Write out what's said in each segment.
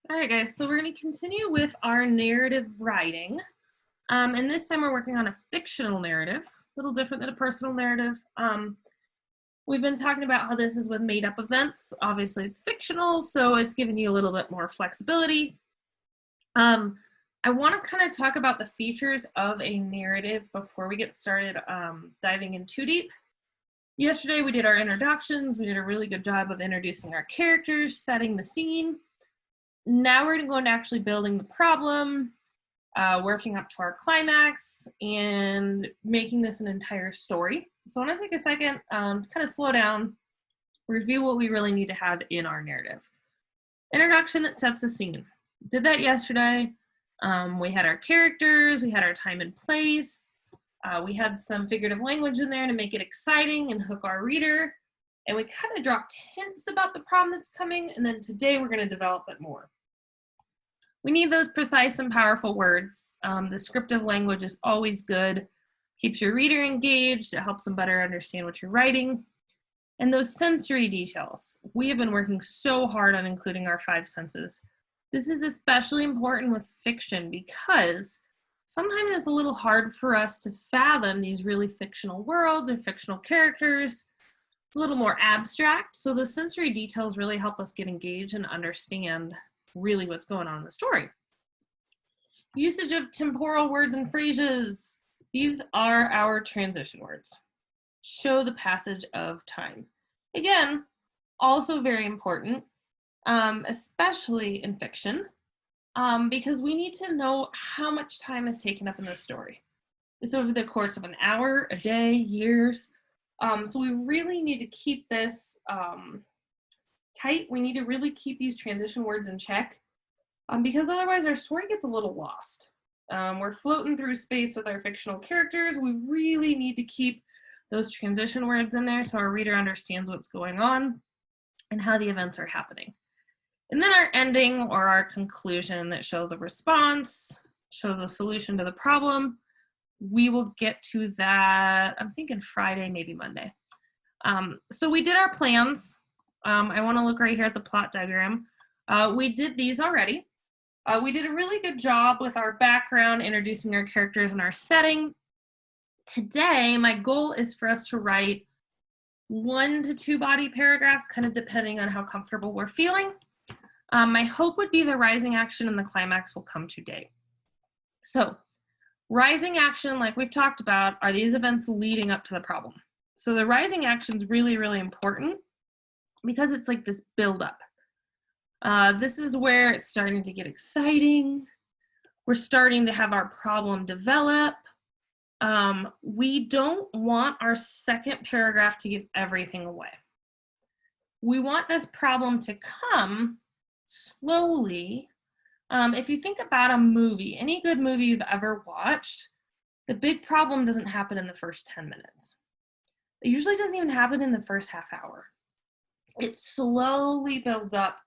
All right, guys, so we're going to continue with our narrative writing. And this time we're working on a fictional narrative, a little different than a personal narrative. We've been talking about how this is with made-up events. Obviously, it's fictional, so it's giving you a little bit more flexibility. I want to kind of talk about the features of a narrative before we get started diving in too deep. Yesterday, we did our introductions. We did a really good job of introducing our characters, setting the scene. Now we're going to actually building the problem, working up to our climax, and making this an entire story. So I want to take a second to kind of slow down, review what we really need to have in our narrative. Introduction that sets the scene. Did that yesterday. We had our characters, we had our time and place, we had some figurative language in there to make it exciting and hook our reader, and we kind of dropped hints about the problem that's coming, and then today we're going to develop it more. We need those precise and powerful words. Descriptive language is always good, keeps your reader engaged, it helps them better understand what you're writing. And those sensory details. We have been working so hard on including our 5 senses. This is especially important with fiction because sometimes it's a little hard for us to fathom these really fictional worlds and fictional characters. It's a little more abstract, so the sensory details really help us get engaged and understand really what's going on in the story. Usage of temporal words and phrases. These are our transition words. Show the passage of time. Again, also very important, especially in fiction, because we need to know how much time is taken up in this story. It's over the course of an hour, a day, years. So we really need to keep this tight. We need to really keep these transition words in check because otherwise our story gets a little lost. We're floating through space with our fictional characters. We really need to keep those transition words in there so our reader understands what's going on and how the events are happening. And then our ending or our conclusion that shows the response, shows a solution to the problem. We will get to that, I'm thinking Friday, maybe Monday. So we did our plans. I want to look right here at the plot diagram. We did these already. We did a really good job with our background, introducing our characters and our setting. Today, my goal is for us to write 1 to 2 body paragraphs, kind of depending on how comfortable we're feeling. My hope would be the rising action and the climax will come today. So, rising action, like we've talked about, are these events leading up to the problem. So the rising action is really, really important because it's like this buildup. This is where it's starting to get exciting. We're starting to have our problem develop. We don't want our second paragraph to give everything away. We want this problem to come slowly. If you think about a movie, any good movie you've ever watched, the big problem doesn't happen in the first 10 minutes. It usually doesn't even happen in the first half hour. It slowly builds up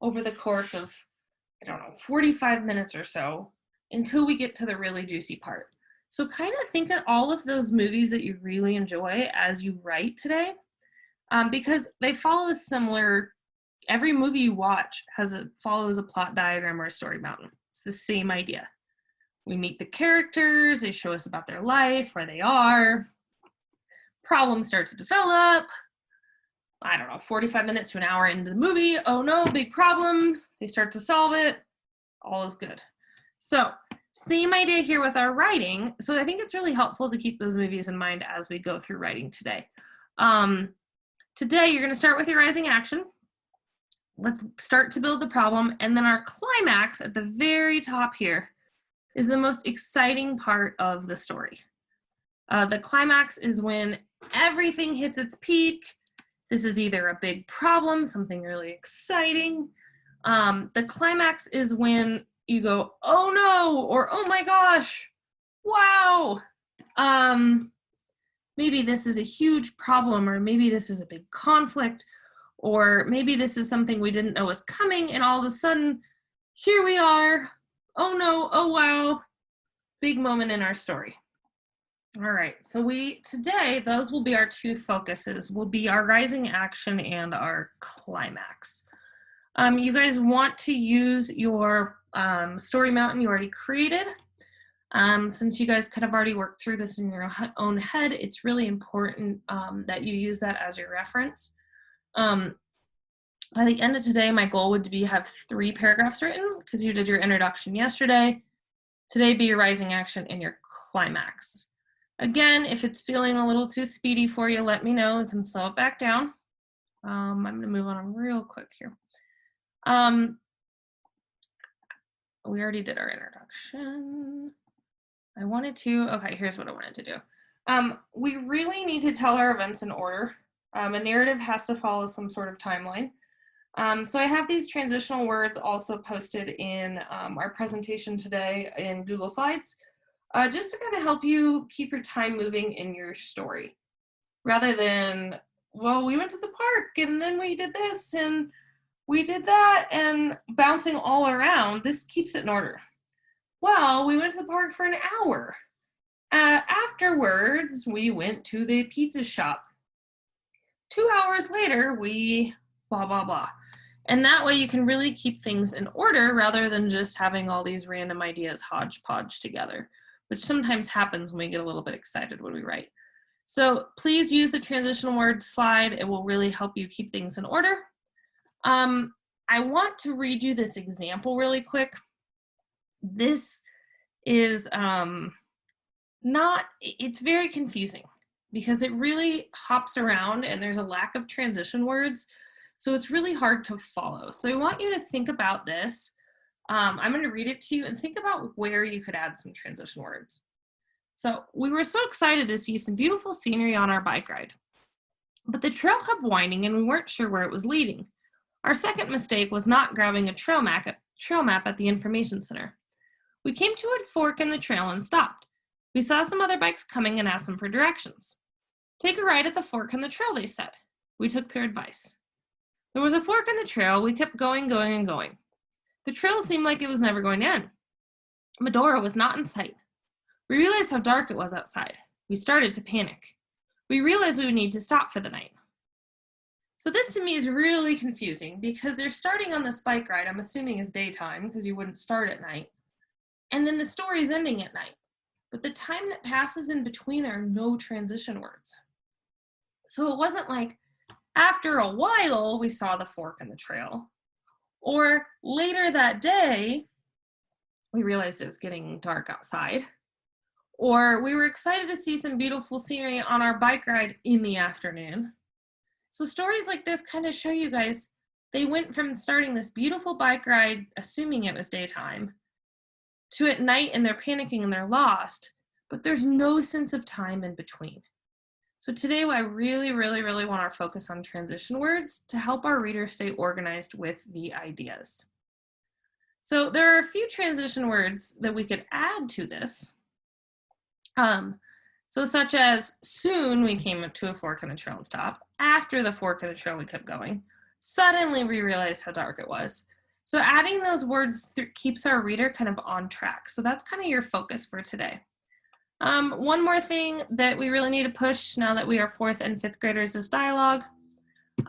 over the course of, 45 minutes or so until we get to the really juicy part. So kind of think of all of those movies that you really enjoy as you write today, because they follow a similar, every movie you watch follows a plot diagram or a story mountain. It's the same idea. We meet the characters, they show us about their life, where they are, problem starts to develop, 45 minutes to an hour into the movie, oh no, big problem, they start to solve it, all is good. So, same idea here with our writing. So I think it's really helpful to keep those movies in mind as we go through writing today. Today, you're going to start with your rising action. Let's start to build the problem. And then our climax at the very top here is the most exciting part of the story. The climax is when everything hits its peak. This is either a big problem, something really exciting. The climax is when you go, oh no, or oh my gosh, wow. Maybe this is a huge problem, or maybe this is a big conflict, or maybe this is something we didn't know was coming, and all of a sudden, here we are. Oh no, oh wow, big moment in our story. All right, so today, those will be our 2 focuses, will be our rising action and our climax. You guys want to use your story mountain you already created. Since you guys could have already worked through this in your own head, it's really important that you use that as your reference. By the end of today, my goal would be have 3 paragraphs written because you did your introduction yesterday. Today be your rising action and your climax. Again, if it's feeling a little too speedy for you, let me know. We can slow it back down. I'm going to move on real quick here. We already did our introduction. Okay, here's what I wanted to do. We really need to tell our events in order. A narrative has to follow some sort of timeline. So I have these transitional words also posted in our presentation today in Google Slides, just to kind of help you keep your time moving in your story. Rather than, well, we went to the park and then we did this and we did that and bouncing all around, this keeps it in order. Well, we went to the park for an hour. Afterwards, we went to the pizza shop. 2 hours later, we blah, blah, blah. And that way you can really keep things in order rather than just having all these random ideas hodgepodge together, which sometimes happens when we get a little bit excited when we write. So please use the transitional word slide. It will really help you keep things in order. I want to read you this example really quick. This is it's very confusing because it really hops around and there's a lack of transition words. So it's really hard to follow. So I want you to think about this. I'm going to read it to you and think about where you could add some transition words. So we were so excited to see some beautiful scenery on our bike ride, but the trail kept winding and we weren't sure where it was leading. Our second mistake was not grabbing a trail map at the information center. We came to a fork in the trail and stopped. We saw some other bikes coming and asked them for directions. Take a ride at the fork in the trail, they said. We took their advice. There was a fork in the trail. We kept going, going, and going. The trail seemed like it was never going to end. Medora was not in sight. We realized how dark it was outside. We started to panic. We realized we would need to stop for the night. So this to me is really confusing because they're starting on this bike ride, I'm assuming is daytime because you wouldn't start at night. And then the story's ending at night. But the time that passes in between, there are no transition words. So it wasn't like, after a while, we saw the fork in the trail. Or later that day, we realized it was getting dark outside. Or we were excited to see some beautiful scenery on our bike ride in the afternoon. So stories like this kind of show you guys, they went from starting this beautiful bike ride, assuming it was daytime, to at night and they're panicking and they're lost, but there's no sense of time in between. So today I really, really, really want our focus on transition words to help our readers stay organized with the ideas. So there are a few transition words that we could add to this. So such as soon we came to a fork in the trail and stopped. After the fork in the trail we kept going. Suddenly we realized how dark it was. So adding those words keeps our reader kind of on track. So that's kind of your focus for today. One more thing that we really need to push now that we are 4th and 5th graders is dialogue.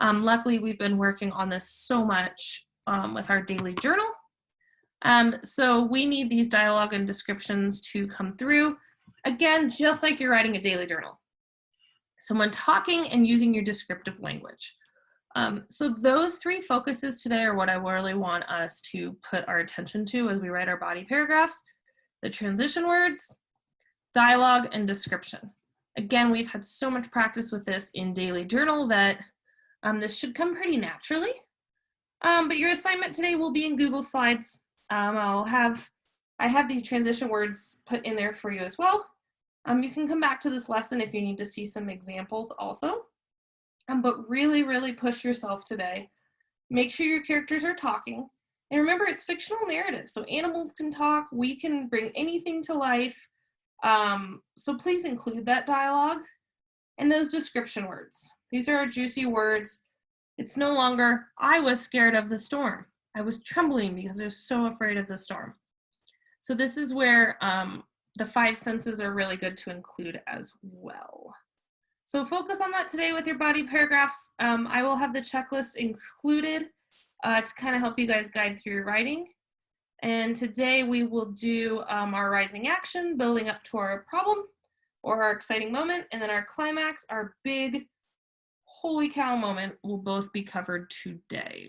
Luckily, we've been working on this so much with our daily journal. So we need these dialogue and descriptions to come through. Again, just like you're writing a daily journal. So when talking and using your descriptive language. So those 3 focuses today are what I really want us to put our attention to as we write our body paragraphs. The transition words, dialogue, and description. Again, we've had so much practice with this in daily journal that this should come pretty naturally. But your assignment today will be in Google Slides. I have the transition words put in there for you as well. You can come back to this lesson if you need to see some examples also. But really, really push yourself today. Make sure your characters are talking. And remember, it's fictional narrative, so animals can talk. We can bring anything to life. So please include that dialogue and those description words. These are our juicy words. It's no longer, I was scared of the storm. I was trembling because I was so afraid of the storm. So this is where the 5 senses are really good to include as well. So focus on that today with your body paragraphs. I will have the checklist included to kind of help you guys guide through your writing. And today we will do our rising action, building up to our problem or our exciting moment, and then our climax, our big holy cow moment, will both be covered today.